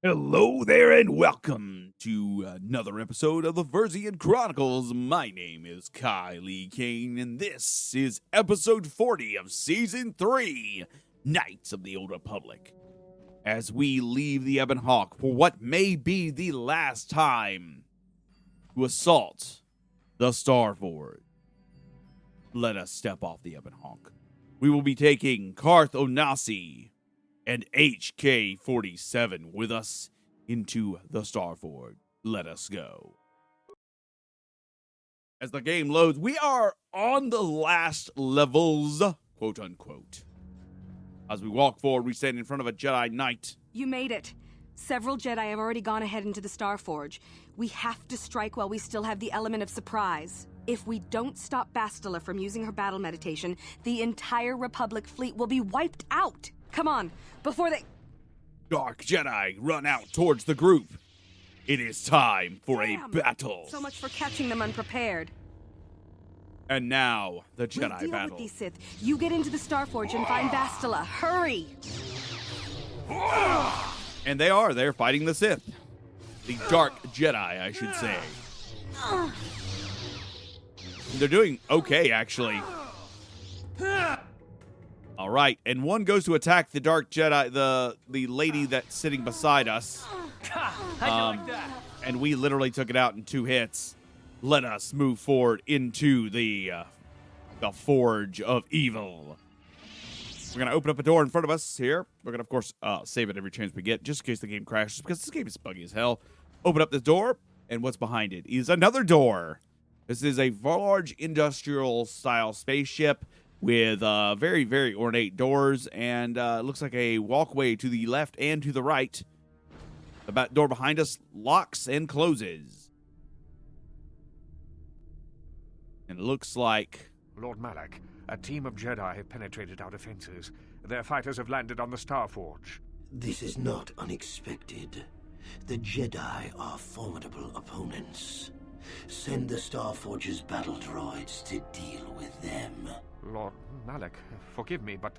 Hello there and welcome to another episode of the Versian Chronicles. My name is Kylie Kane and this is episode 40 of season 3, Knights of the Old Republic. As we leave the Ebon Hawk for what may be the last time to assault the Starforge. Let us step off the Ebon Hawk. We will be taking Karth Onasi and HK-47 with us into the Starforge. Let us go. As the game loads, we are on the last levels, quote unquote. As we walk forward, we stand in front of a Jedi Knight. You made it. Several Jedi have already gone ahead into the Starforge. We have to strike while we still have the element of surprise. If we don't stop Bastila from using her battle meditation, the entire Republic fleet will be wiped out. Come on, before they... Dark Jedi run out towards the group. It is time for a battle. So much for catching them unprepared. And now, the Jedi we'll deal battle. With these Sith. You get into the Starforge and find Bastila. Hurry! And they're fighting the Sith. The Dark Jedi, I should say. They're doing okay, actually. All right, and one goes to attack the Dark Jedi, the lady that's sitting beside us. And we literally took it out in 2 hits. Let us move forward into the Forge of Evil. We're going to open up a door in front of us here. We're going to, of course, save it every chance we get, just in case the game crashes, because this game is buggy as hell. Open up this door, and what's behind it is another door. This is a large industrial-style spaceship with very, very ornate doors, and it looks like a walkway to the left and to the right. The back door behind us locks and closes. And it looks like... Lord Malek, a team of Jedi have penetrated our defenses. Their fighters have landed on the Starforge. This is not unexpected. The Jedi are formidable opponents. Send the Starforge's battle droids to deal with them. Lord Malek, forgive me, but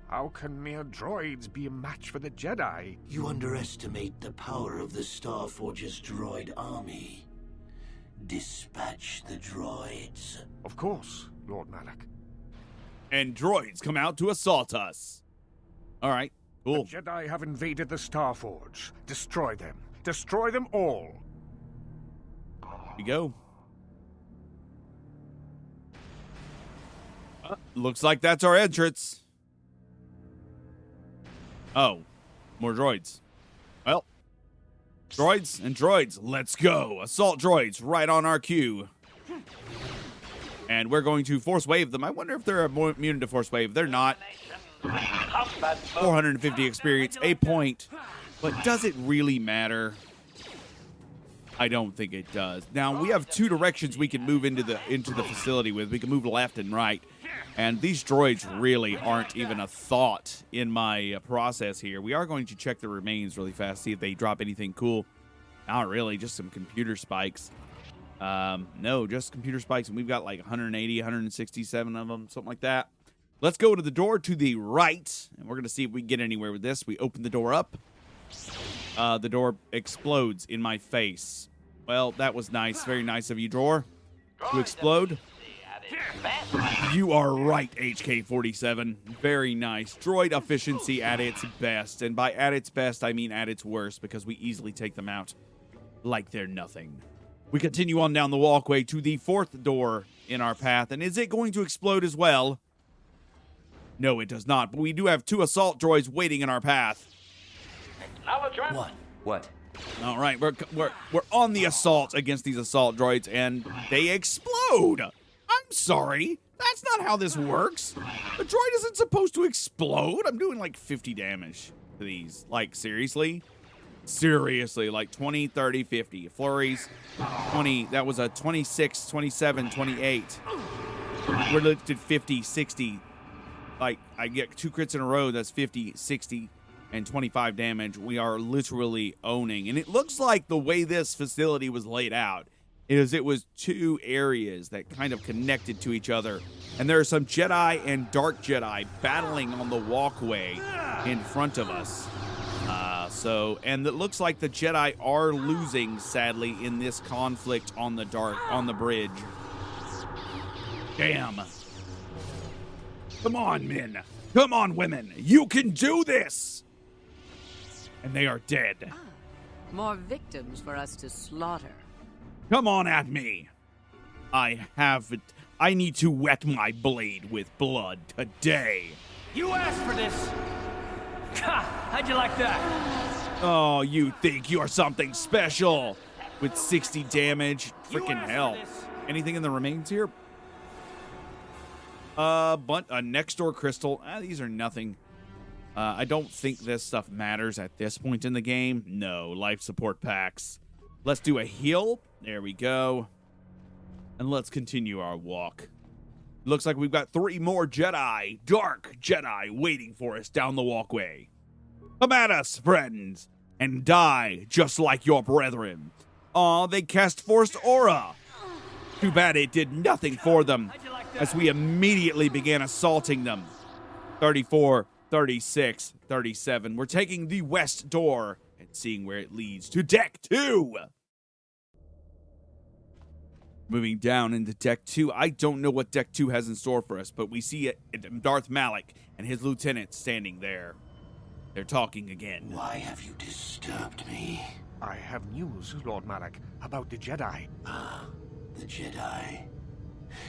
how can mere droids be a match for the Jedi? You underestimate the power of the Starforge's droid army. Dispatch the droids. Of course, Lord Malek. And droids come out to assault us. All right, cool. The Jedi have invaded the Starforge. Destroy them. Destroy them all. Here we go. Looks like that's our entrance. Oh, more droids. Well, droids and droids, let's go. Assault droids right on our cue. And we're going to force wave them. I wonder if they're immune to force wave. They're not. 450 experience, a point. But does it really matter? I don't think it does. Now, we have 2 directions we can move into the facility with. We can move left and right. And these droids really aren't even a thought in my process here. We are going to check the remains really fast, see if they drop anything cool. Not really, just some computer spikes. No, just computer spikes, and we've got like 180, 167 of them, something like that. Let's go to the door to the right, and we're going to see if we can get anywhere with this. We open the door up. The door explodes in my face. Well, that was nice. Very nice of you, drawer, to explode. You are right, HK-47. Very nice. Droid efficiency at its best. And by at its best, I mean at its worst, because we easily take them out like they're nothing. We continue on down the walkway to the 4th door in our path. And is it going to explode as well? No, it does not. But we do have 2 assault droids waiting in our path. What? All right, we're on the assault against these assault droids, and they explode. I'm sorry. That's not how this works. The droid isn't supposed to explode. I'm doing like 50 damage to these. Like, seriously? Seriously, like 20, 30, 50. Flurries, 20. That was a 26, 27, 28. We're looked at 50, 60. Like, I get 2 crits in a row. That's 50, 60, and 25 damage. We are literally owning. And it looks like the way this facility was laid out is it was 2 areas that kind of connected to each other. And there are some Jedi and Dark Jedi battling on the walkway in front of us. also, and it looks like the Jedi are losing, sadly, in this conflict on the bridge. Damn. Come on, men. Come on, women. You can do this. And they are dead. More victims for us to slaughter. Come on at me. I need to wet my blade with blood today. You asked for this. How'd you like that? Oh, you think you're something special with 60 damage? Freaking hell. Anything in the remains here? But a next door crystal. These are nothing. I don't think this stuff matters at this point in the game. No, life support packs. Let's do a heal. There we go. And let's continue our walk. Looks like we've got 3 more Jedi, dark Jedi, waiting for us down the walkway. Come at us, friends, and die just like your brethren. Aw, they cast Forced Aura. Too bad it did nothing for them, as we immediately began assaulting them. 34, 36, 37. We're taking the west door and seeing where it leads to Deck 2. Moving down into Deck 2. I don't know what Deck 2 has in store for us, but we see Darth Malek and his lieutenant standing there. They're talking again. Why have you disturbed me? I have news, Lord Malek, about the Jedi. Ah, the Jedi.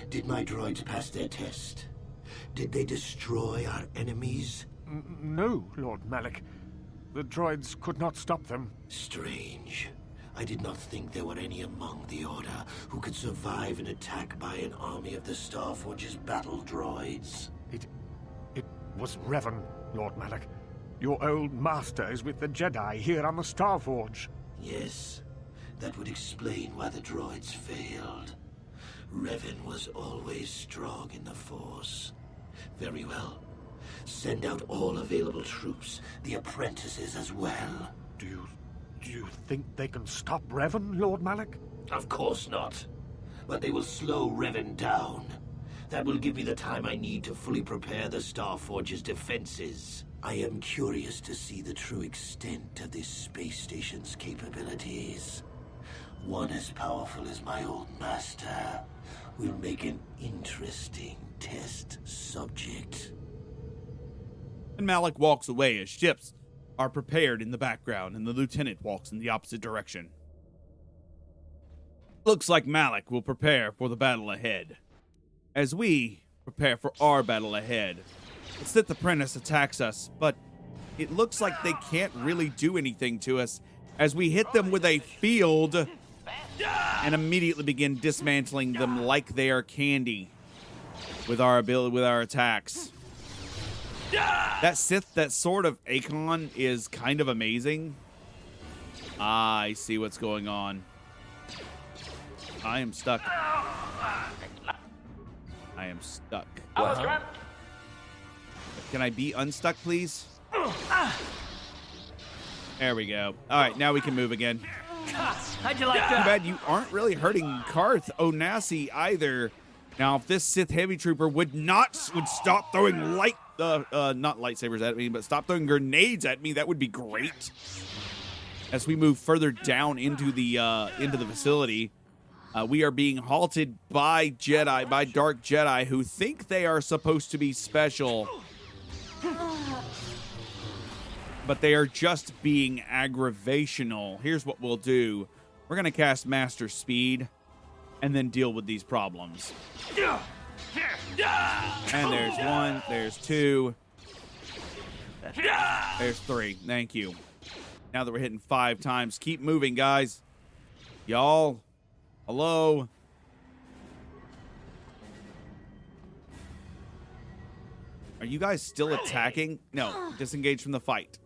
Did my droids pass their test? Did they destroy our enemies? No, Lord Malek. The droids could not stop them. Strange. I did not think there were any among the Order who could survive an attack by an army of the Starforge's battle droids. It was Revan, Lord Malek. Your old master is with the Jedi here on the Starforge. Yes, that would explain why the droids failed. Revan was always strong in the Force. Very well. Send out all available troops, the apprentices as well. Do you think they can stop Revan, Lord Malek? Of course not. But they will slow Revan down. That will give me the time I need to fully prepare the Starforge's defenses. I am curious to see the true extent of this space station's capabilities. One as powerful as my old master will make an interesting test subject. And Malek walks away as ships are prepared in the background, and the lieutenant walks in the opposite direction. Looks like Malek will prepare for the battle ahead. As we prepare for our battle ahead, the Sith Apprentice attacks us, but it looks like they can't really do anything to us as we hit them with a field and immediately begin dismantling them like they are candy with our attacks. That Sith, that Sword of Akon is kind of amazing. I see what's going on. I am stuck. I am stuck. Can I be unstuck, please? There we go. All right, now we can move again. How'd you like Too that? bad you aren't really hurting Karth Onasi either. Now, if this Sith heavy trooper would stop throwing not lightsabers at me, but stop throwing grenades at me, that would be great. As we move further down into the facility, we are being halted by dark Jedi who think they are supposed to be special, but they are just being aggravational. Here's what we'll do. We're going to cast Master Speed and then deal with these problems. And there's 1, there's 2, there's 3. Thank you. Now that we're hitting 5 times, keep moving, guys. Y'all, hello? Are you guys still attacking? No, disengage from the fight.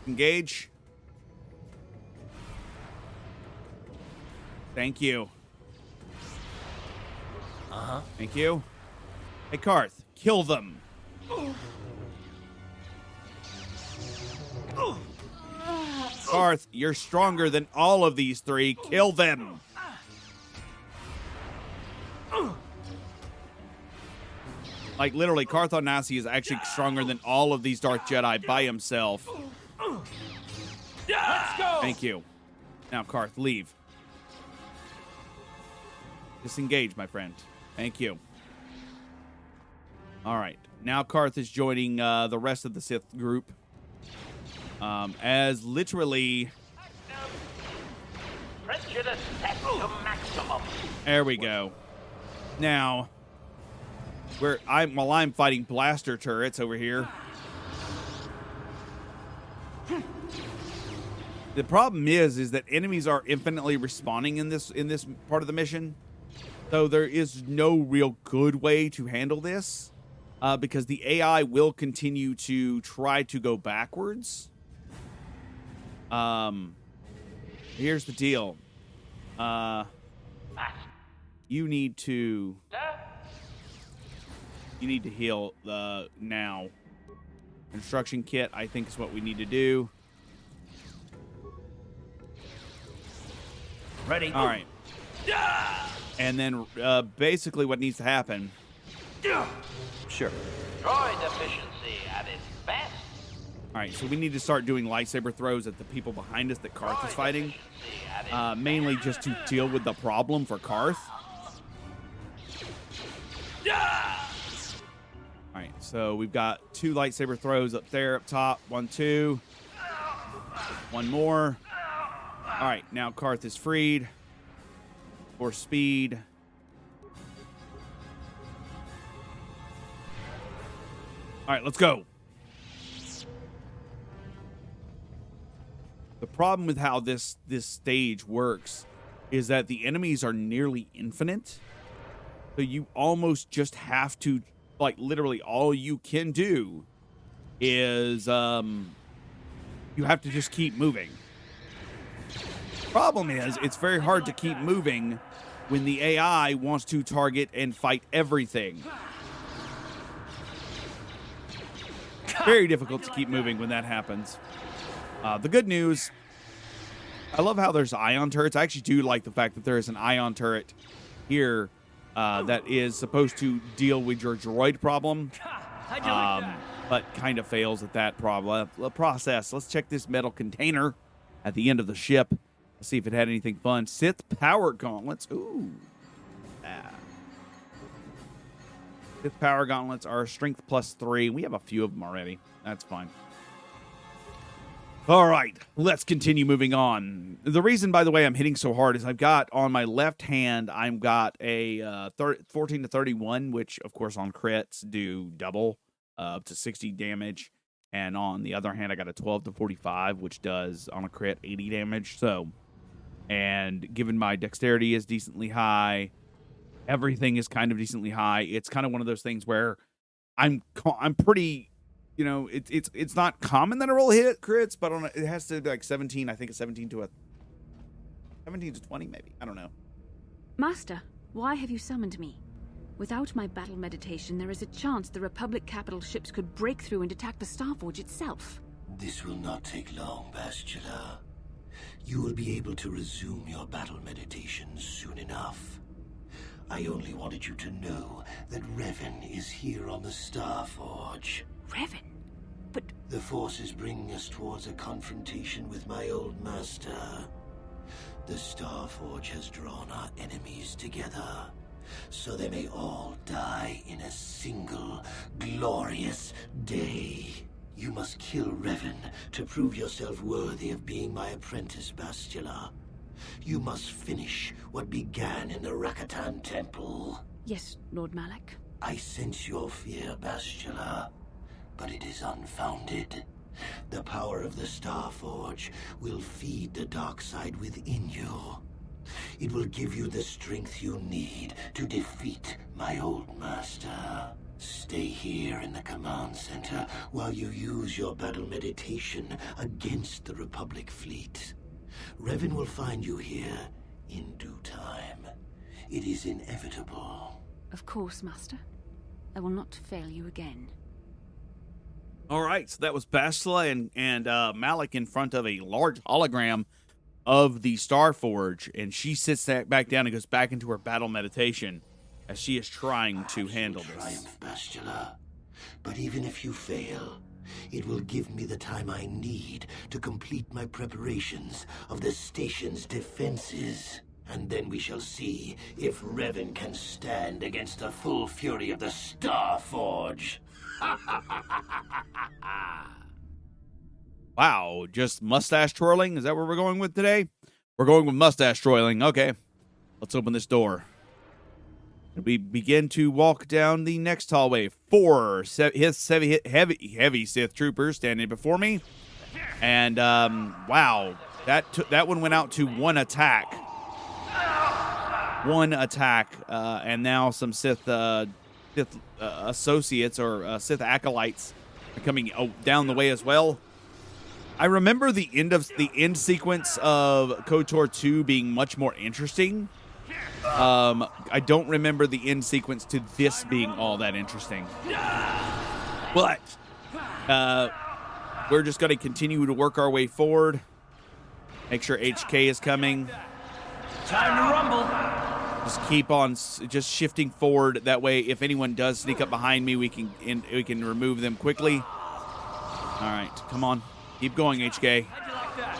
Engage. Thank you. Thank you. Hey, Karth, kill them. Karth, you're stronger than all of these 3. Kill them. Like, literally, Karth Onasi is actually stronger than all of these Dark Jedi by himself. Let's go! Thank you. Now, Karth, leave. Disengage, my friend. Thank you. All right. Now Karth is joining the rest of the Sith group. As literally... Prejudice set to maximum. There we go. Now, while I'm fighting blaster turrets over here. The problem is that enemies are infinitely respawning in this part of the mission. So there is no real good way to handle this because the AI will continue to try to go backwards. Here's the deal. You need to heal now. Construction kit, I think, is what we need to do. Ready? All right. And then basically what needs to happen... Sure. Droid efficiency at its best. All right, so we need to start doing lightsaber throws at the people behind us that Karth is fighting. Mainly just to deal with the problem for Karth. All right, so we've got 2 lightsaber throws up there, up top. 1, 2. One more. All right, now Karth is freed. For speed. All right, let's go. The problem with how this stage works is that the enemies are nearly infinite. So you almost just have to, like, literally all you can do is you have to just keep moving. Problem is, it's very hard to keep moving when the AI wants to target and fight everything. Very difficult to keep moving when that happens. The good news, I love how there's ion turrets. I actually do like the fact that there is an ion turret here that is supposed to deal with your droid problem, but kind of fails at that process. Let's check this metal container at the end of the ship. Let's see if it had anything fun. Sith power gauntlets. Ooh. Sith power gauntlets are strength +3. We have a few of them already. That's fine. All right, let's continue moving on. The reason, by the way, I'm hitting so hard is I've got on my left hand, I've got a 14 to 31, which, of course, on crits do double up to 60 damage. And on the other hand, I got a 12 to 45, which does, on a crit, 80 damage. So, and given my dexterity is decently high, everything is kind of decently high. It's kind of one of those things where I'm pretty... You know, it's not common that I roll hit crits, but it has to be like 17. I think it's 17 to 20, maybe. I don't know. Master, why have you summoned me? Without my battle meditation, there is a chance the Republic capital ships could break through and attack the Starforge itself. This will not take long, Bastila. You will be able to resume your battle meditation soon enough. I only wanted you to know that Revan is here on the Starforge. Revan? But... The Force is bringing us towards a confrontation with my old master. The Starforge has drawn our enemies together, so they may all die in a single, glorious day. You must kill Revan to prove yourself worthy of being my apprentice, Bastila. You must finish what began in the Rakatan Temple. Yes, Lord Malek. I sense your fear, Bastila, but it is unfounded. The power of the Starforge will feed the dark side within you. It will give you the strength you need to defeat my old master. Stay here in the command center while you use your battle meditation against the Republic fleet. Revan will find you here in due time. It is inevitable. Of course, Master. I will not fail you again. All right, so that was Bastila and Malek in front of a large hologram of the Starforge, and she sits back down and goes back into her battle meditation as she is trying to handle this. Triumph, Bastila. But even if you fail, It will give me the time I need to complete my preparations of the station's defenses. And then we shall see if Revan can stand against the full fury of the Star Forge. Wow, just mustache twirling? Is that what we're going with today? We're going with mustache twirling. Okay, let's open this door. We begin to walk down the next hallway. 4 heavy Sith troopers standing before me. And, wow, that one went out to one attack. And now some Sith associates or Sith acolytes are coming down the way as well. I remember the end sequence of KOTOR 2 being much more interesting. I don't remember the end sequence to this being all that interesting. But we're just going to continue to work our way forward. Make sure HK is coming. Time to rumble. Just keep on just shifting forward. That way, if anyone does sneak up behind me, we can remove them quickly. All right, come on. Keep going, HK. How'd you like that?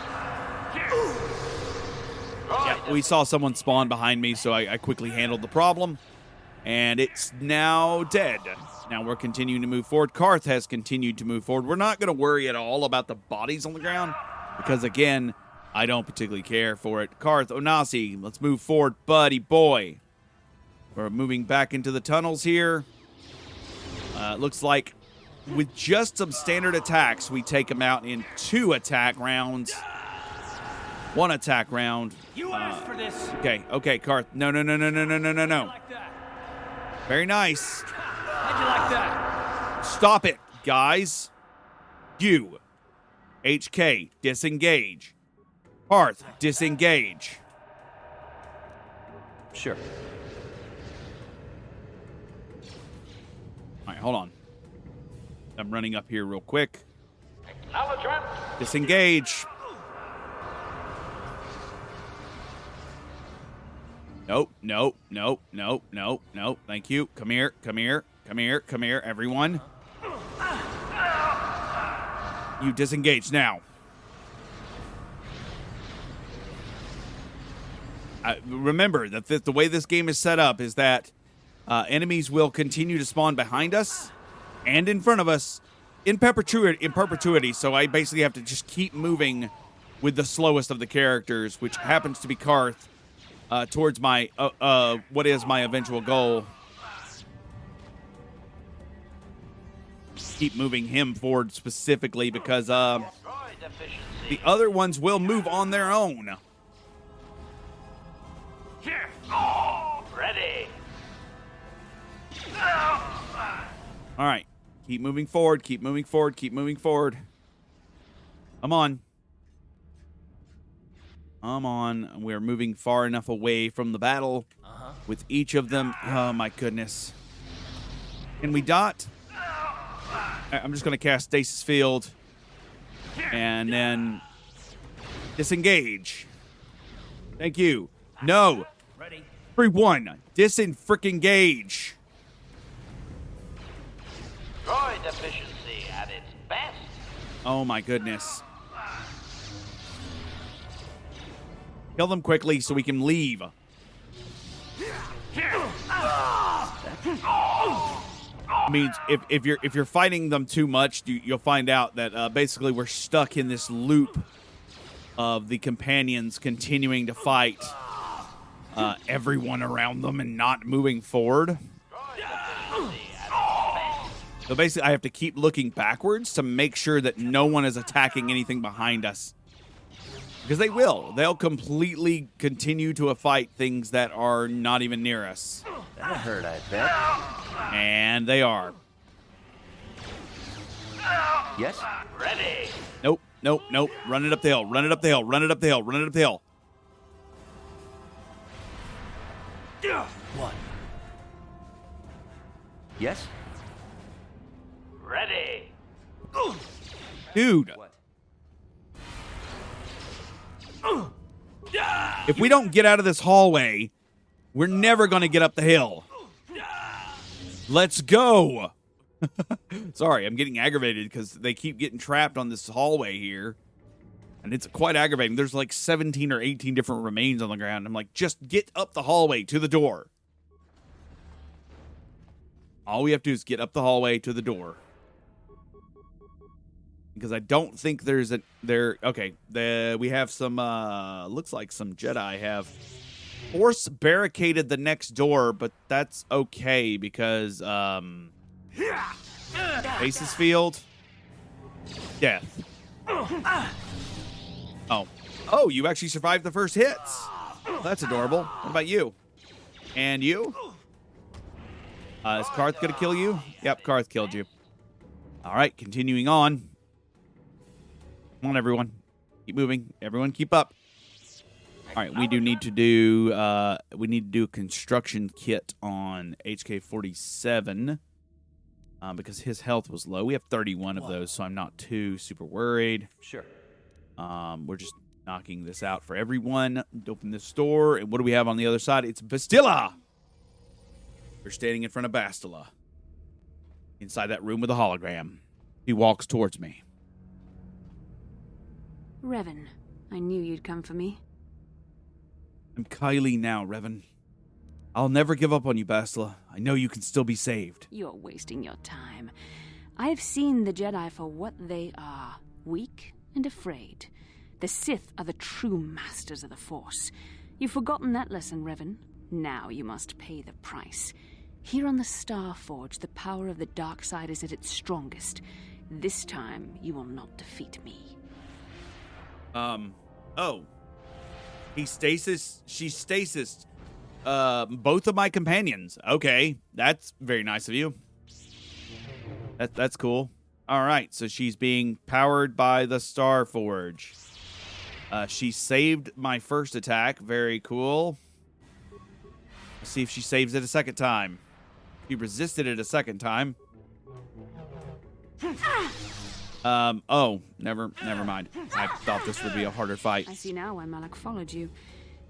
Yeah, we saw someone spawn behind me, so I quickly handled the problem. And it's now dead. Now we're continuing to move forward. Karth has continued to move forward. We're not going to worry at all about the bodies on the ground because, again, I don't particularly care for it. Karth, Onasi, let's move forward, buddy boy. We're moving back into the tunnels here. Looks like with just some standard attacks, we take them out in 2 attack rounds. 1 attack round. You asked for this. Okay, Karth. No. Like that. Very nice. How'd you like that? Stop it, guys. You. HK, disengage. Karth, disengage. Sure. All right, hold on. I'm running up here real quick. Acknowledgement. Disengage. Nope. Thank you. Come here, everyone. You disengage now. Remember that the way this game is set up is that enemies will continue to spawn behind us and in front of us in perpetuity. So I basically have to just keep moving with the slowest of the characters, which happens to be Karth, towards my what is my eventual goal. Keep moving him forward specifically because the other ones will move on their own. Here. Ready. All right. Keep moving forward. Come on. We're moving far enough away from the battle with each of them. Oh, my goodness. Can we dot? I'm just going to cast Stasis Field. And then disengage. Thank you. No. Ready. Everyone, dis-freaking-gage. Droid efficiency at its best. Oh my goodness. Kill them quickly so we can leave. I mean, if you're fighting them too much, you'll find out that basically we're stuck in this loop of the companions continuing to fight everyone around them and not moving forward. So basically, I have to keep looking backwards to make sure that no one is attacking anything behind us. Because they will. They'll completely continue to fight things that are not even near us. That hurt, I bet. And they are. Yes? Ready. Nope. Run it up the hill. One. Yes? Ready. Dude. What? If we don't get out of this hallway, we're never going to get up the hill. Let's go. Sorry, I'm getting aggravated because they keep getting trapped on this hallway here. And it's quite aggravating. There's like 17 or 18 different remains on the ground. I'm like, just get up the hallway to the door. All we have to do is get up the hallway to the door. Because I don't think there's okay, we have some, looks like some Jedi have force barricaded the next door, but that's okay because, Faces Field, death. Oh, you actually survived the first hits. That's adorable. What about you? And you? Is Karth gonna kill you? Yep, Karth killed you. All right, continuing on. Come on, everyone. Keep moving. Everyone keep up. All right, we need to do a construction kit on HK-47 because his health was low. We have 31 of those, so I'm not too super worried. Sure. We're just knocking this out for everyone. Open this door, and what do we have on the other side? It's Bastila. We're standing in front of Bastila. Inside that room with a hologram. He walks towards me. Revan, I knew you'd come for me. I'm Kylie now, Revan. I'll never give up on you, Bastila. I know you can still be saved. You're wasting your time. I've seen the Jedi for what they are, weak and afraid. The Sith are the true masters of the Force. You've forgotten that lesson, Revan. Now you must pay the price. Here on the Star Forge, the power of the dark side is at its strongest. This time, you will not defeat me. Oh. She stasis. Both of my companions. Okay, that's very nice of you. That's cool. All right, so she's being powered by the Star Forge. She saved my first attack. Very cool. Let's see if she saves it a second time. She resisted it a second time. Oh, never mind. I thought this would be a harder fight. I see now why Malek followed you.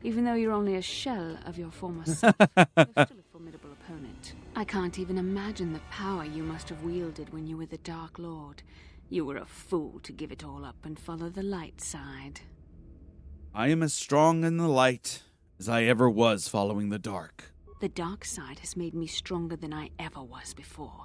Even though you're only a shell of your former self, you're still a formidable opponent. I can't even imagine the power you must have wielded when you were the Dark Lord. You were a fool to give it all up and follow the light side. I am as strong in the light as I ever was following the dark. The dark side has made me stronger than I ever was before.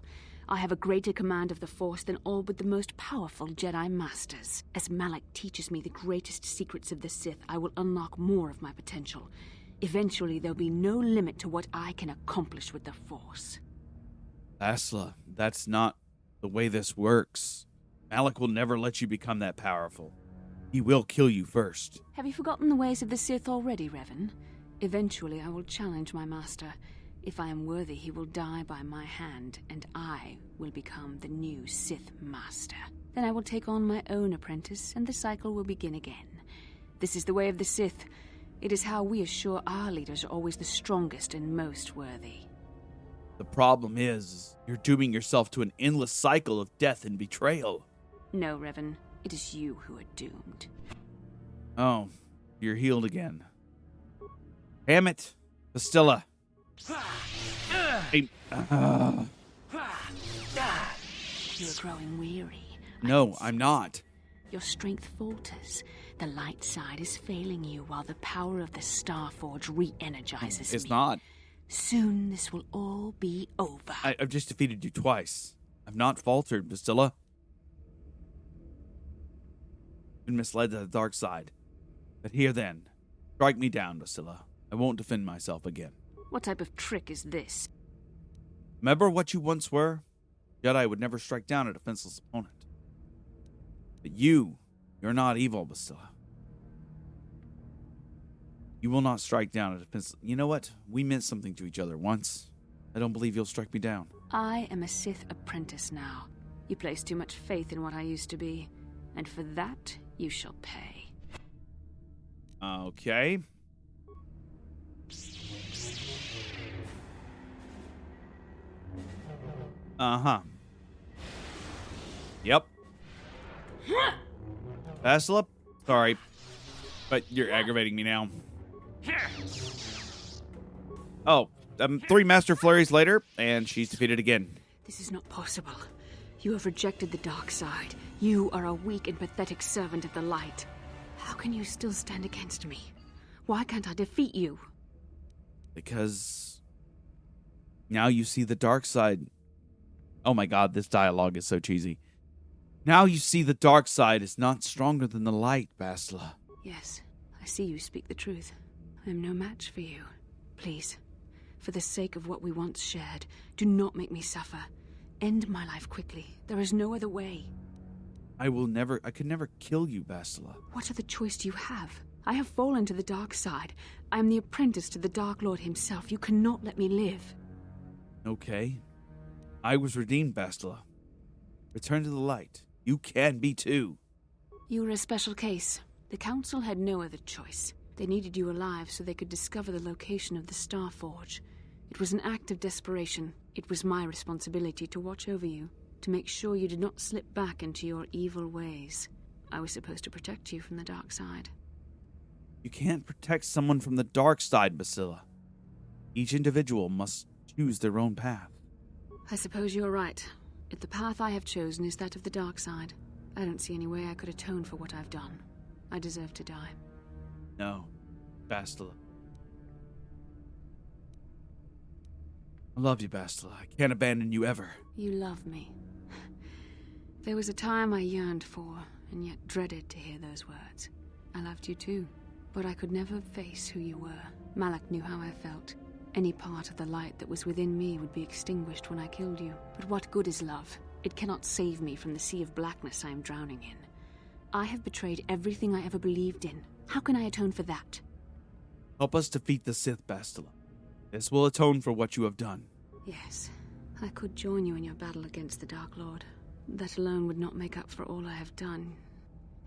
I have a greater command of the Force than all but the most powerful Jedi Masters. As Malek teaches me the greatest secrets of the Sith, I will unlock more of my potential. Eventually, there'll be no limit to what I can accomplish with the Force. Bastila, that's not the way this works. Malek will never let you become that powerful. He will kill you first. Have you forgotten the ways of the Sith already, Revan? Eventually, I will challenge my master. If I am worthy, he will die by my hand, and I will become the new Sith Master. Then I will take on my own apprentice, and the cycle will begin again. This is the way of the Sith. It is how we assure our leaders are always the strongest and most worthy. The problem is, you're dooming yourself to an endless cycle of death and betrayal. No, Revan. It is you who are doomed. Oh, you're healed again. Damn it, Bastila. You're growing weary. No, I'm not. Your strength falters. The light side is failing you while the power of the Star Forge re-energizes me. It's not. Soon this will all be over. I've just defeated you twice. I've not faltered, Bastila. Been misled to the dark side. But here then, strike me down, Bastila. I won't defend myself again. What type of trick is this? Remember what you once were? Jedi would never strike down a defenseless opponent. But you're not evil, Bastila. You will not strike down a defenseless... You know what? We meant something to each other once. I don't believe you'll strike me down. I am a Sith apprentice now. You place too much faith in what I used to be. And for that, you shall pay. Okay. Uh-huh. Yep. Bastila? Sorry. But you're aggravating me now. Oh, 3 Master Flurries later, and she's defeated again. This is not possible. You have rejected the dark side. You are a weak and pathetic servant of the light. How can you still stand against me? Why can't I defeat you? Because now you see the dark side. Oh my god, this dialogue is so cheesy. Now you see the dark side is not stronger than the light, Bastila. Yes, I see you speak the truth. I am no match for you. Please, for the sake of what we once shared, do not make me suffer. End my life quickly. There is no other way. I could never kill you, Bastila. What other choice do you have? I have fallen to the dark side. I am the apprentice to the Dark Lord himself. You cannot let me live. Okay. I was redeemed, Bastila. Return to the light. You can be too. You were a special case. The Council had no other choice. They needed you alive so they could discover the location of the Star Forge. It was an act of desperation. It was my responsibility to watch over you, to make sure you did not slip back into your evil ways. I was supposed to protect you from the dark side. You can't protect someone from the dark side, Bastila. Each individual must choose their own path. I suppose you're right. If the path I have chosen is that of the dark side, I don't see any way I could atone for what I've done. I deserve to die. No, Bastila. I love you, Bastila. I can't abandon you ever. You love me. There was a time I yearned for, and yet dreaded to hear those words. I loved you too, but I could never face who you were. Malek knew how I felt. Any part of the light that was within me would be extinguished when I killed you. But what good is love? It cannot save me from the sea of blackness I am drowning in. I have betrayed everything I ever believed in. How can I atone for that? Help us defeat the Sith, Bastila. This will atone for what you have done. Yes, I could join you in your battle against the Dark Lord. That alone would not make up for all I have done.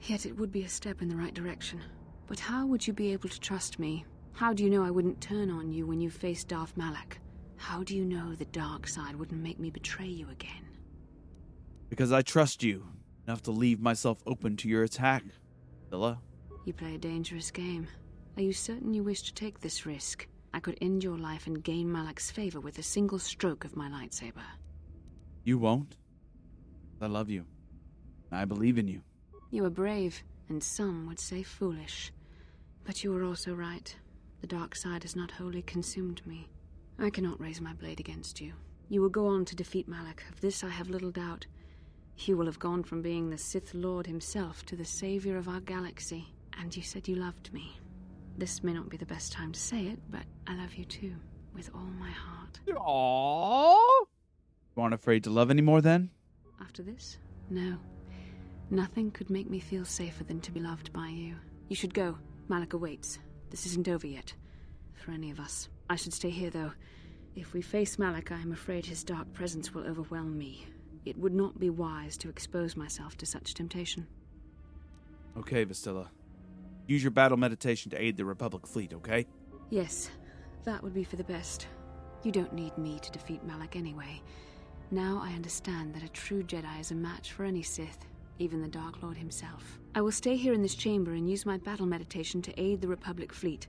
Yet it would be a step in the right direction. But how would you be able to trust me? How do you know I wouldn't turn on you when you faced Darth Malek? How do you know the dark side wouldn't make me betray you again? Because I trust you enough to leave myself open to your attack, Bastila. You play a dangerous game. Are you certain you wish to take this risk? I could end your life and gain Malek's favor with a single stroke of my lightsaber. You won't. I love you. I believe in you. You are brave, and some would say foolish. But you were also right. The dark side has not wholly consumed me. I cannot raise my blade against you. You will go on to defeat Malek. Of this I have little doubt. You will have gone from being the Sith Lord himself to the savior of our galaxy. And you said you loved me. This may not be the best time to say it, but I love you too, with all my heart. Aww. You aren't afraid to love anymore then? After this? No. Nothing could make me feel safer than to be loved by you. You should go. Malek awaits. This isn't over yet. For any of us. I should stay here, though. If we face Malek, I am afraid his dark presence will overwhelm me. It would not be wise to expose myself to such temptation. Okay, Bastila. Use your battle meditation to aid the Republic fleet, okay? Yes, that would be for the best. You don't need me to defeat Malek anyway. Now I understand that a true Jedi is a match for any Sith, even the Dark Lord himself. I will stay here in this chamber and use my battle meditation to aid the Republic fleet.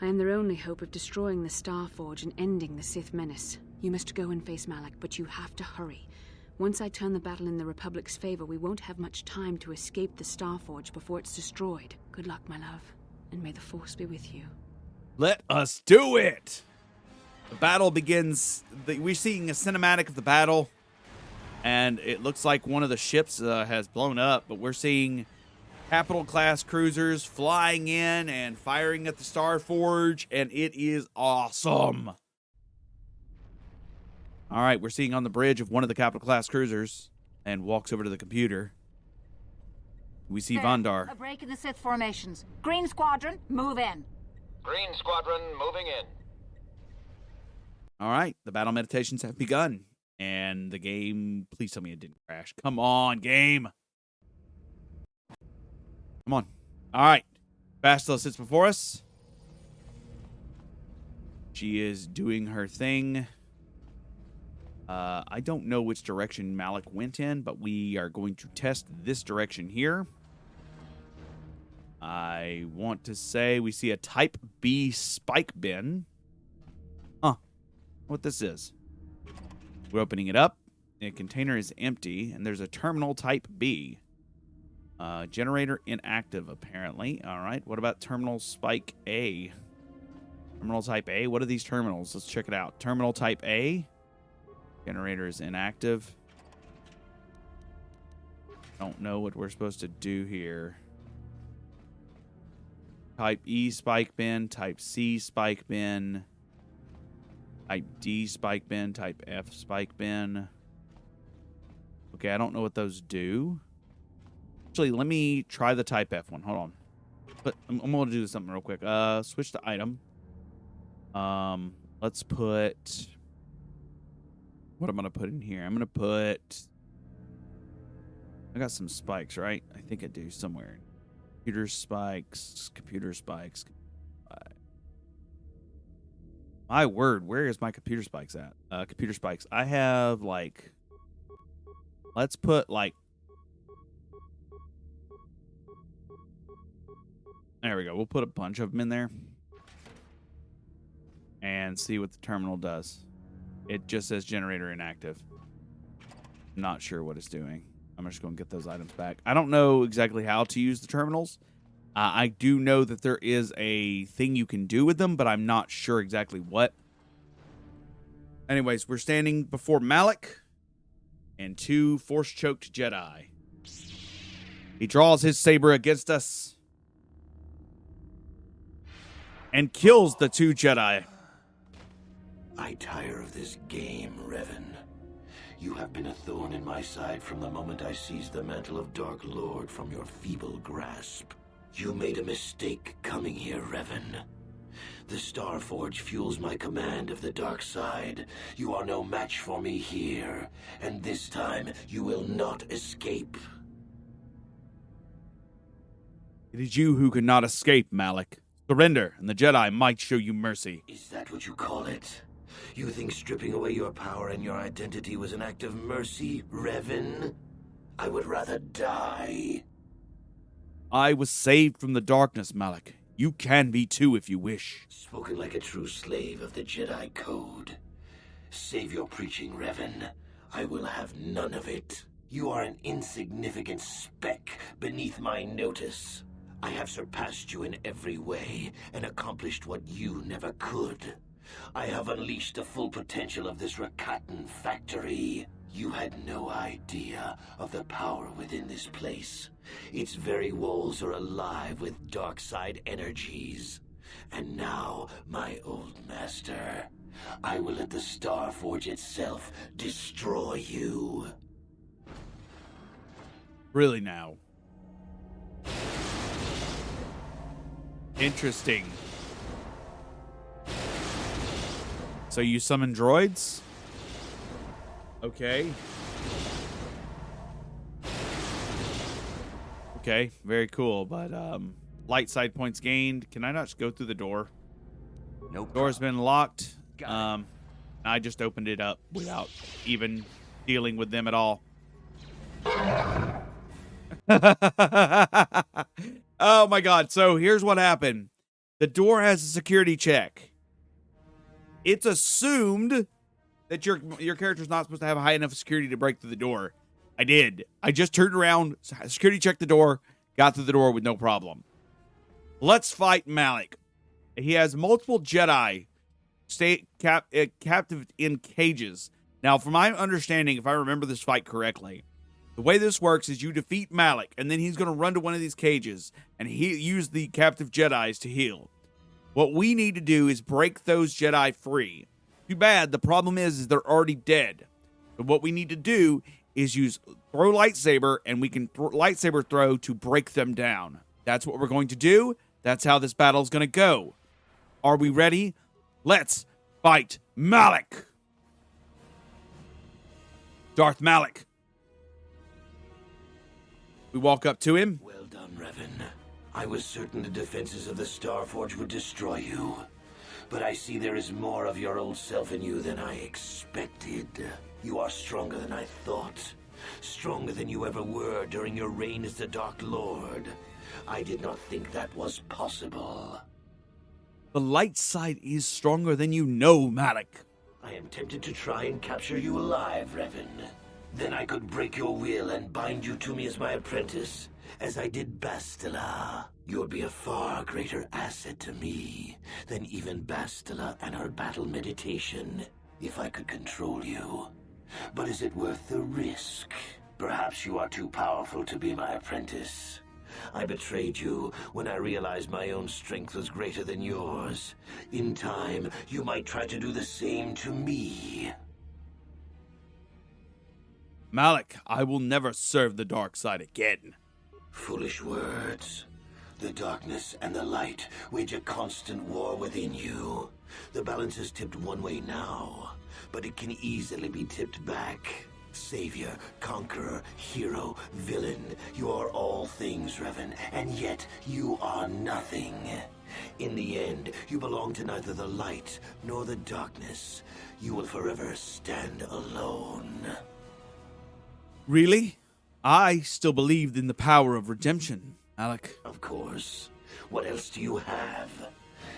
I am their only hope of destroying the Star Forge and ending the Sith menace. You must go and face Malek, but you have to hurry. Once I turn the battle in the Republic's favor, we won't have much time to escape the Star Forge before it's destroyed. Good luck, my love, and may the Force be with you. Let us do it! The battle begins. We're seeing a cinematic of the battle, and it looks like one of the ships has blown up, but we're seeing Capital-class cruisers flying in and firing at the Star Forge, and it is awesome. All right, we're seeing on the bridge of one of the Capital-class cruisers and walks over to the computer. We see Vandar. A break in the Sith formations. Green Squadron, move in. Green Squadron moving in. All right, the battle meditations have begun. And the game, please tell me it didn't crash. Come on, game. Come on. All right. Bastila sits before us. She is doing her thing. I don't know which direction Malek went in, but we are going to test this direction here. I want to say we see a Type B spike bin. Huh. What this is. We're opening it up. The container is empty, and there's a terminal type B. Generator inactive, apparently. All right. What about terminal spike A? Terminal type A? What are these terminals? Let's check it out. Terminal type A. Generator is inactive. Don't know what we're supposed to do here. Type E spike bin. Type C spike bin. Type D spike bin. Type F spike bin. Okay, I don't know what those do. Actually, let me try the type F one. Hold on. But I'm going to do something real quick. Switch to item. Let's put... What I'm going to put in here? I'm going to put... I got some spikes, right? I think I do somewhere. Computer spikes. Computer spikes. My word, where is my computer spikes at? Computer spikes. I have, like... Let's put, like... There we go. We'll put a bunch of them in there. And see what the terminal does. It just says generator inactive. Not sure what it's doing. I'm just going to get those items back. I don't know exactly how to use the terminals. I do know that there is a thing you can do with them, but I'm not sure exactly what. Anyways, we're standing before Malek and 2 force-choked Jedi. He draws his saber against us and kills the 2 Jedi. I tire of this game, Revan. You have been a thorn in my side from the moment I seized the mantle of Dark Lord from your feeble grasp. You made a mistake coming here, Revan. The Starforge fuels my command of the dark side. You are no match for me here, and this time you will not escape. It is you who could not escape, Malek. Surrender, and the Jedi might show you mercy. Is that what you call it? You think stripping away your power and your identity was an act of mercy, Revan? I would rather die. I was saved from the darkness, Malek. You can be too if you wish. Spoken like a true slave of the Jedi Code. Save your preaching, Revan. I will have none of it. You are an insignificant speck beneath my notice. I have surpassed you in every way and accomplished what you never could. I have unleashed the full potential of this Rakatan factory. You had no idea of the power within this place. Its very walls are alive with dark side energies. And now, my old master, I will let the Starforge itself destroy you. Really now. Interesting. So you summon droids? Okay. Okay, very cool. But light side points gained. Can I not just go through the door? Nope. Door's been locked. I just opened it up without even dealing with them at all. Oh my god. So here's what happened. The door has a security check. It's assumed that your character's not supposed to have high enough security to break through the door. I did. I just turned around, security checked the door, got through the door with no problem. Let's fight Malek. He has multiple Jedi captive in cages. Now, from my understanding, if I remember this fight correctly, the way this works is you defeat Malek, and then he's going to run to one of these cages, and he use the captive Jedis to heal. What we need to do is break those Jedi free. Too bad, the problem is they're already dead. But what we need to do is throw lightsaber, and we can lightsaber throw to break them down. That's what we're going to do. That's how this battle is going to go. Are we ready? Let's fight Malek. Darth Malek. We walk up to him. Well done, Revan. I was certain the defenses of the Starforge would destroy you. But I see there is more of your old self in you than I expected. You are stronger than I thought. Stronger than you ever were during your reign as the Dark Lord. I did not think that was possible. The light side is stronger than you know, Malek. I am tempted to try and capture you alive, Revan. Then I could break your will and bind you to me as my apprentice, as I did Bastila. You would be a far greater asset to me than even Bastila and her battle meditation, if I could control you. But is it worth the risk? Perhaps you are too powerful to be my apprentice. I betrayed you when I realized my own strength was greater than yours. In time, you might try to do the same to me. Malek, I will never serve the dark side again. Foolish words. The darkness and the light wage a constant war within you. The balance is tipped one way now, but it can easily be tipped back. Savior, conqueror, hero, villain, you are all things, Revan, and yet you are nothing. In the end, you belong to neither the light nor the darkness. You will forever stand alone. Really? I still believed in the power of redemption, Malek. Of course. What else do you have?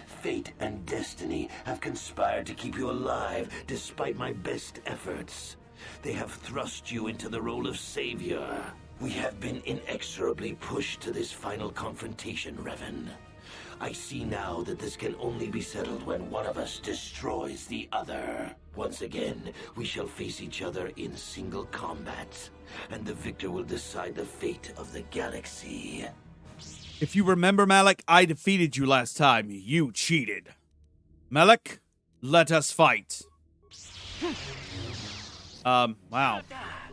Fate and destiny have conspired to keep you alive despite my best efforts. They have thrust you into the role of savior. We have been inexorably pushed to this final confrontation, Revan. I see now that this can only be settled when one of us destroys the other. Once again, we shall face each other in single combat, and the victor will decide the fate of the galaxy. If you remember, Malek, I defeated you last time. You cheated. Malek, let us fight. Wow.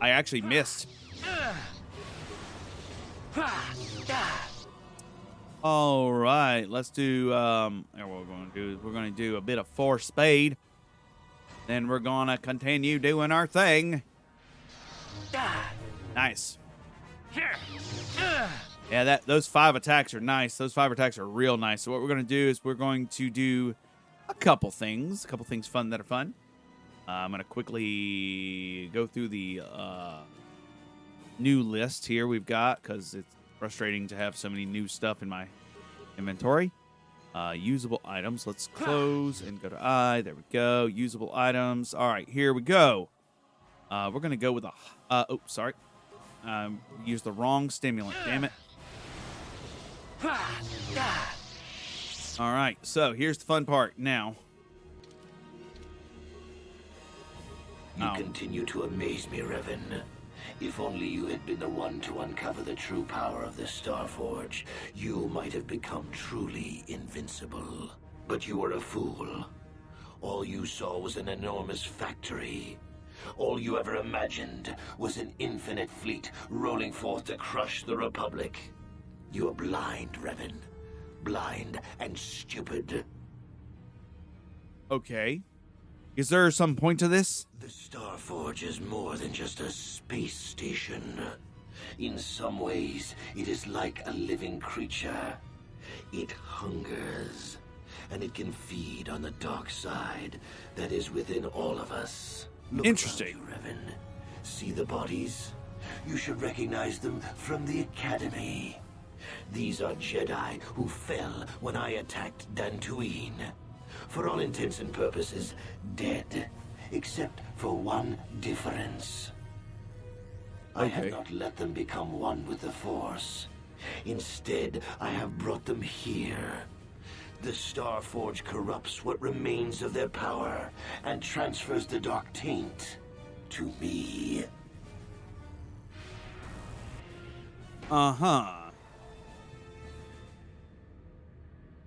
I actually missed. All right, let's do, what we're going to do is we're going to do a bit of force spade. Then we're going to continue doing our thing. Nice. Yeah, those 5 attacks are nice. Those 5 attacks are real nice. So what we're going to do is we're going to do a couple things fun that are fun. I'm going to quickly go through the new list here we've got, because it's frustrating to have so many new stuff in my inventory. Usable items. Let's close and go to I. There we go. Usable items. All right, here we go. We're going to go with a... used the wrong stimulant. Damn it. All right, so here's the fun part now. You continue to amaze me, Revan. If only you had been the one to uncover the true power of the Starforge, you might have become truly invincible. But you were a fool. All you saw was an enormous factory. All you ever imagined was an infinite fleet rolling forth to crush the Republic. You are blind, Revan. Blind and stupid. Okay. Is there some point to this? The Starforge is more than just a space station. In some ways, it is like a living creature. It hungers, and it can feed on the dark side that is within all of us. Look interesting. around you, Revan. See the bodies? You should recognize them from the Academy. These are Jedi who fell when I attacked Dantooine. For all intents and purposes, dead, except for one difference. I have not let them become one with the Force. Instead, I have brought them here. The Starforge corrupts what remains of their power and transfers the dark taint to me. Uh-huh.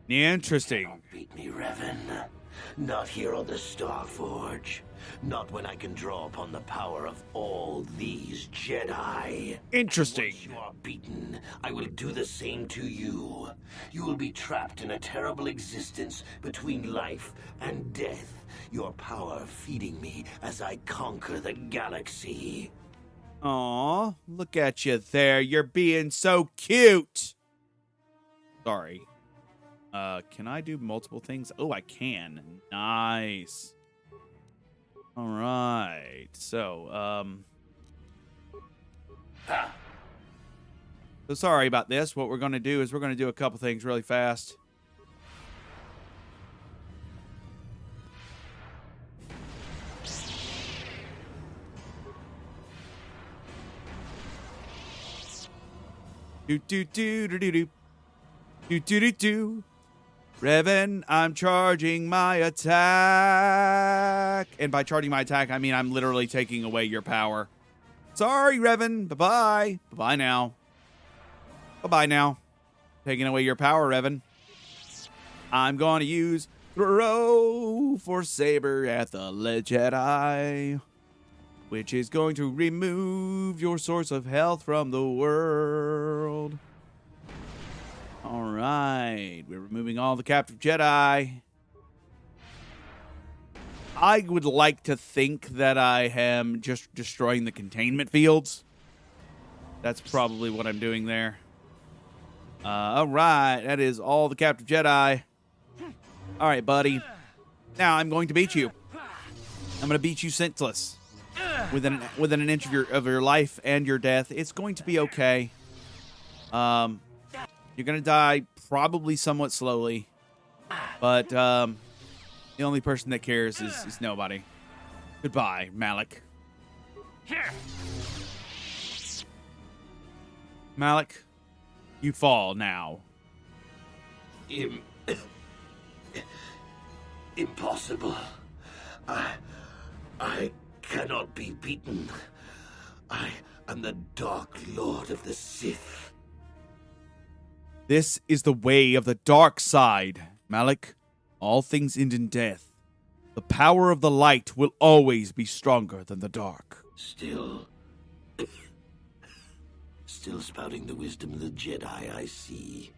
Interesting. Don't beat me, Revan. Not here on the Starforge. Not when I can draw upon the power of all these Jedi. Interesting. Once you are beaten, I will do the same to you. You will be trapped in a terrible existence between life and death. Your power feeding me as I conquer the galaxy. Aw, look at you there. You're being so cute. Sorry. Can I do multiple things? Oh, I can. Nice. All right. So, so sorry about this. What we're going to do is we're going to do a couple things really fast. Do do do do do do. Do do do do. Revan, I'm charging my attack. And by charging my attack, I mean I'm literally taking away your power. Sorry, Revan. Bye-bye. Bye-bye now. Bye-bye now. Taking away your power, Revan. I'm going to use Throw for Saber at the Jedi, which is going to remove your source of health from the world. All right. We're removing all the captive Jedi. I would like to think that I am just destroying the containment fields. That's probably what I'm doing there. All right. That is all the captive Jedi. All right, buddy. Now I'm going to beat you. I'm going to beat you senseless. Within an inch of your life and your death. It's going to be okay. You're going to die probably somewhat slowly. But the only person that cares is nobody. Goodbye, Malek. Here. Malek, you fall now. Impossible. I cannot be beaten. I am the Dark Lord of the Sith. This is the way of the dark side, Malek. All things end in death. The power of the light will always be stronger than the dark. Still spouting the wisdom of the Jedi, I see.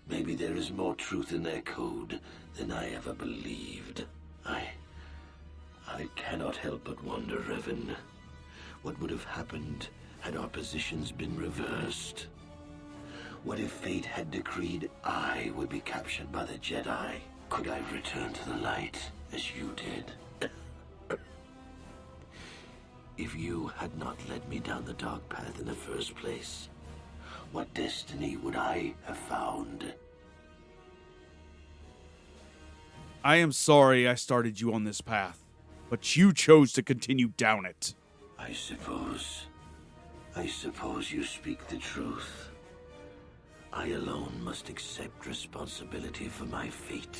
Maybe there is more truth in their code than I ever believed. I cannot help but wonder, Revan, what would have happened had our positions been reversed? What if fate had decreed I would be captured by the Jedi? Could I return to the light as you did? If you had not led me down the dark path in the first place, what destiny would I have found? I am sorry I started you on this path, but you chose to continue down it. I suppose you speak the truth. I alone must accept responsibility for my fate.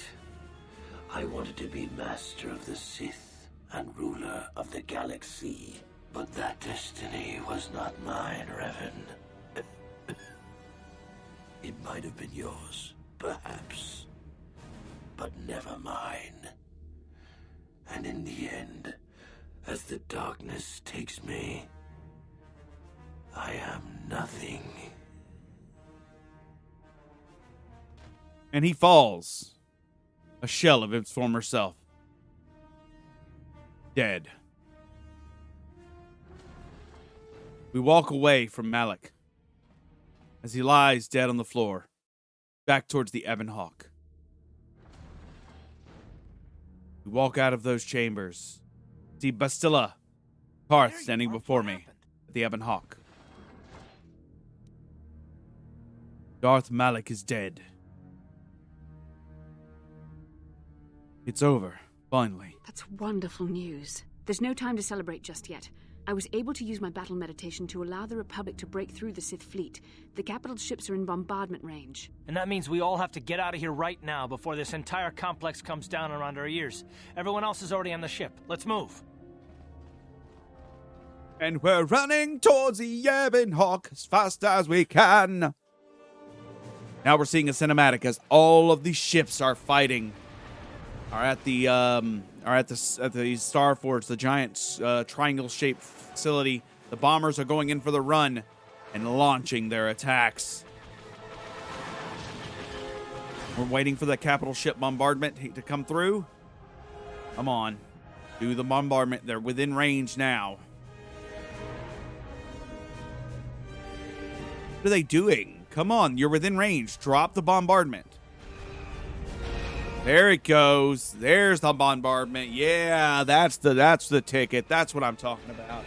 I wanted to be master of the Sith and ruler of the galaxy, but that destiny was not mine, Revan. It might have been yours, perhaps, but never mine. And in the end, as the darkness takes me, I am nothing. And he falls, a shell of his former self. Dead. We walk away from Malek as he lies dead on the floor, back towards the Ebon Hawk. We walk out of those chambers, see Bastila, Karth standing before me at the Ebon Hawk. Darth Malek is dead. It's over, finally. That's wonderful news. There's no time to celebrate just yet. I was able to use my battle meditation to allow the Republic to break through the Sith fleet. The capital's ships are in bombardment range. And that means we all have to get out of here right now before this entire complex comes down around our ears. Everyone else is already on the ship. Let's move. And we're running towards the Ebon Hawk as fast as we can. Now we're seeing a cinematic as all of these ships are fighting. Are at the Star Forge, the giant triangle-shaped facility. The bombers are going in for the run and launching their attacks. We're waiting for the capital ship bombardment to come through. Come on, do the bombardment. They're within range now. What are they doing? Come on, you're within range. Drop the bombardment. There it goes. There's the bombardment. Yeah, that's the ticket. That's what I'm talking about.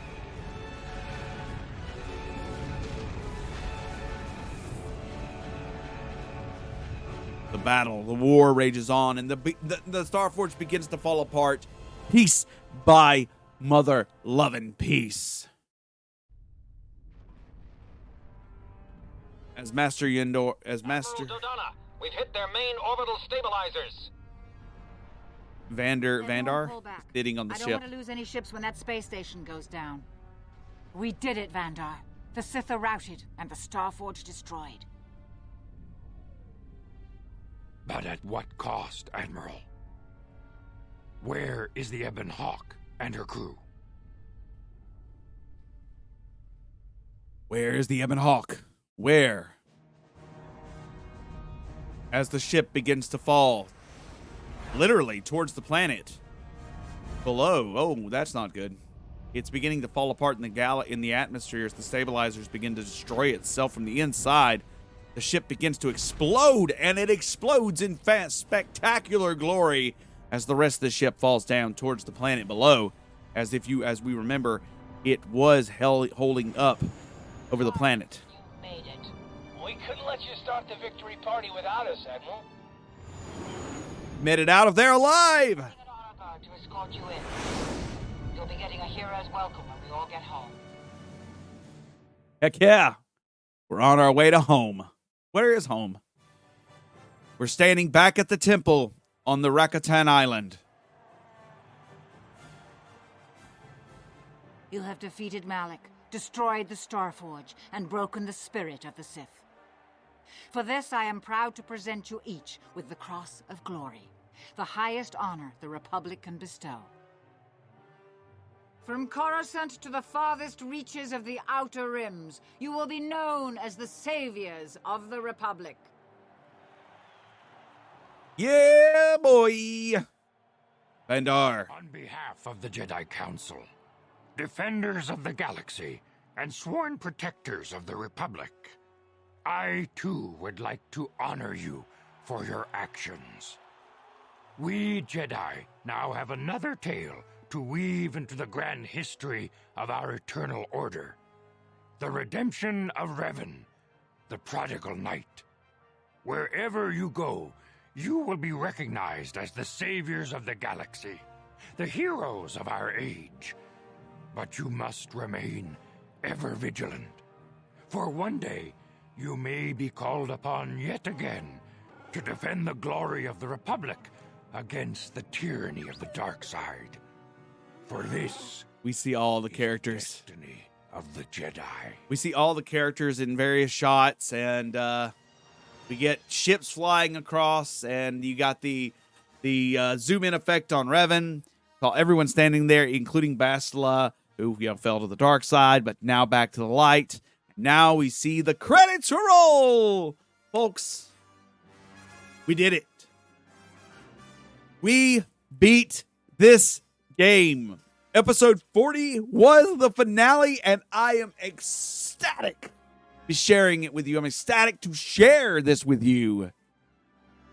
The battle, the war rages on, and the Starforge begins to fall apart, piece by mother-loving piece. As Master Yendor, as Master Admiral Dodonna, we've hit their main orbital stabilizers. Vandar Pull back. sitting on the I ship. don't want to lose any ships when that space station goes down. We did it, Vandar. The Sith are routed and the Starforge destroyed. But at what cost, Admiral? Where is the Ebon Hawk and her crew? Where is the Ebon Hawk? Where? As the ship begins to fall, literally towards the planet below. Oh, that's not good. It's beginning to fall apart in the atmosphere as the stabilizers begin to destroy itself from the inside. The ship begins to explode, and it explodes in spectacular glory as the rest of the ship falls down towards the planet below. As we remember, it was holding up over the planet. You made it. We couldn't let you start the victory party without us, Admiral. Made it out of there alive! An honor guard to escort you in. You'll be getting a hero's welcome when we all get home. Heck yeah. We're on our way to home. Where is home? We're standing back at the temple on the Rakatan Island. You have defeated Malek, destroyed the Starforge, and broken the spirit of the Sith. For this, I am proud to present you each with the Cross of Glory, the highest honor the Republic can bestow. From Coruscant to the farthest reaches of the Outer Rims, you will be known as the saviors of the Republic. Yeah, boy! Vandar. On behalf of the Jedi Council, defenders of the galaxy, and sworn protectors of the Republic, I, too, would like to honor you for your actions. We Jedi now have another tale to weave into the grand history of our eternal order. The redemption of Revan, the prodigal knight. Wherever you go, you will be recognized as the saviors of the galaxy, the heroes of our age. But you must remain ever vigilant, for one day you may be called upon yet again to defend the glory of the Republic against the tyranny of the dark side. For this, we see all the characters. The destiny of the Jedi. We see all the characters in various shots, and we get ships flying across, and you got the zoom in effect on Revan. Everyone standing there, including Bastila, who fell to the dark side, but now back to the light. Now we see the credits roll, folks. We did it. We beat this game. Episode 40 was the finale, and I am ecstatic to be sharing it with you. I'm ecstatic to share this with you.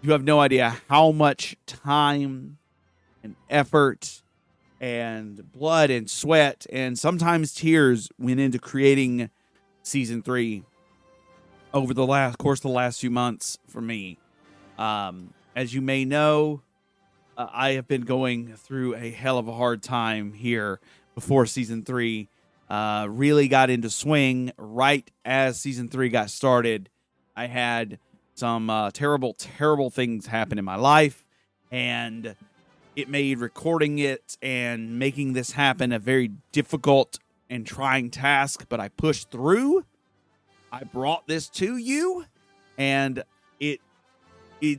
You have no idea how much time and effort and blood and sweat and sometimes tears went into creating Season 3 over the last few months for me. As you may know, I have been going through a hell of a hard time here before Season 3 really got into swing. Right as Season 3 got started, I had some terrible, terrible things happen in my life, and it made recording it and making this happen a very difficult and trying task, but I pushed through. I brought this to you, and it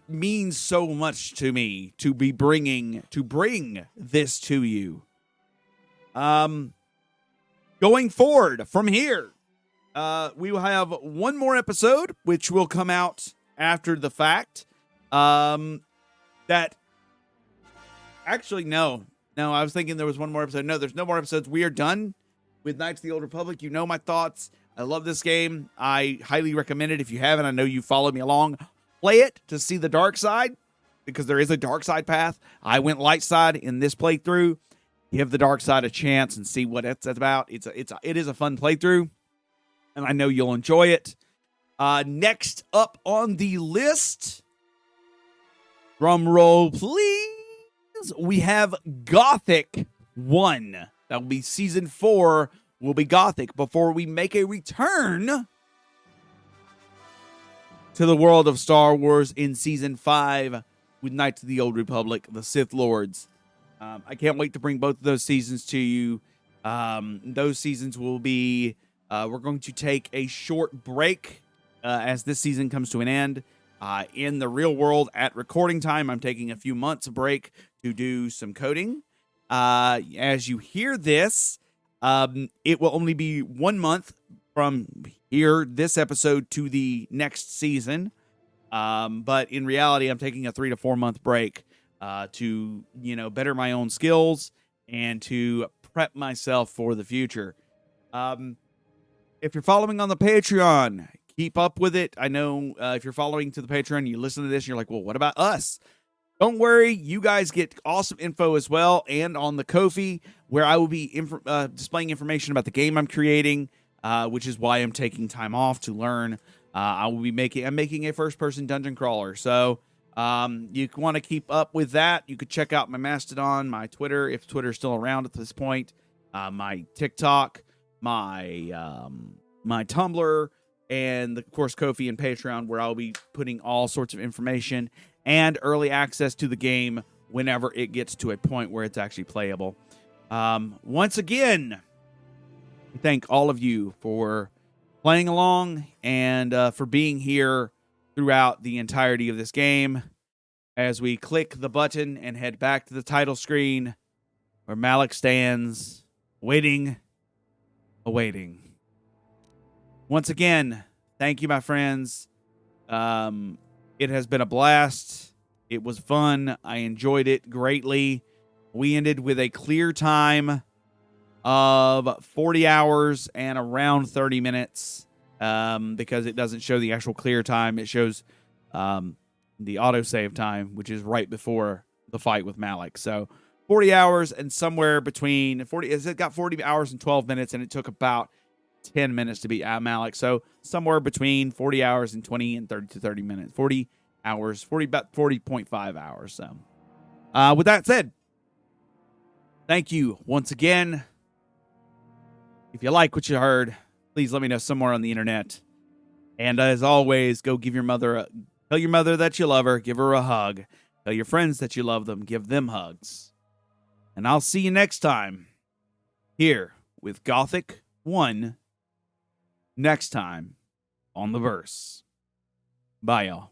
means so much to me to bring this to you. Going forward from here, we will have one more episode, which will come out after the fact. Actually, no, I was thinking there was one more episode. No, there's no more episodes. We are done with Knights of the Old Republic. You know my thoughts. I love this game. I highly recommend it. If you haven't, I know you followed me along. Play it to see the dark side, because there is a dark side path. I went light side in this playthrough. Give the dark side a chance and see what it's about. It is a fun playthrough, and I know you'll enjoy it. Next up on the list, drum roll please, we have Gothic 1. That will be Season 4 will be Gothic before we make a return to the world of Star Wars in Season 5 with Knights of the Old Republic, the Sith Lords. I can't wait to bring both of those seasons to you. Those seasons will be, we're going to take a short break as this season comes to an end. In the real world at recording time, I'm taking a few months break to do some coding. As you hear this, it will only be 1 month from here, this episode, to the next season. But in reality, I'm taking a 3 to 4 month break to, better my own skills and to prep myself for the future. If you're following on the Patreon, keep up with it. I know if you're following to the Patreon, you listen to this and you're like, well, what about us? Don't worry, you guys get awesome info as well, and on the Ko-fi, where I will be displaying information about the game I'm creating, which is why I'm taking time off to learn. I'm making a first-person dungeon crawler, so you want to keep up with that. You could check out my Mastodon, my Twitter, if Twitter's still around at this point, my TikTok, my Tumblr, and of course Ko-fi and Patreon, where I'll be putting all sorts of information and early access to the game whenever it gets to a point where it's actually playable. Once again, thank all of you for playing along and for being here throughout the entirety of this game as we click the button and head back to the title screen where Malek stands, awaiting. Once again, thank you, my friends. It has been a blast. It was fun. I enjoyed it greatly. We ended with a clear time of 40 hours and around 30 minutes because it doesn't show the actual clear time. It shows the autosave time, which is right before the fight with Malek. So 40 hours and somewhere between 40. It got 40 hours and 12 minutes, and it took about 10 minutes to beat Malek. So somewhere between 40 hours and 20 and 30 to 30 minutes. 40 hours, about 40.5 hours. So with that said, thank you once again. If you like what you heard, please let me know somewhere on the internet. And as always, go give your mother tell your mother that you love her, give her a hug. Tell your friends that you love them, give them hugs. And I'll see you next time here with Gothic 1 next time on The Verse. Bye, y'all.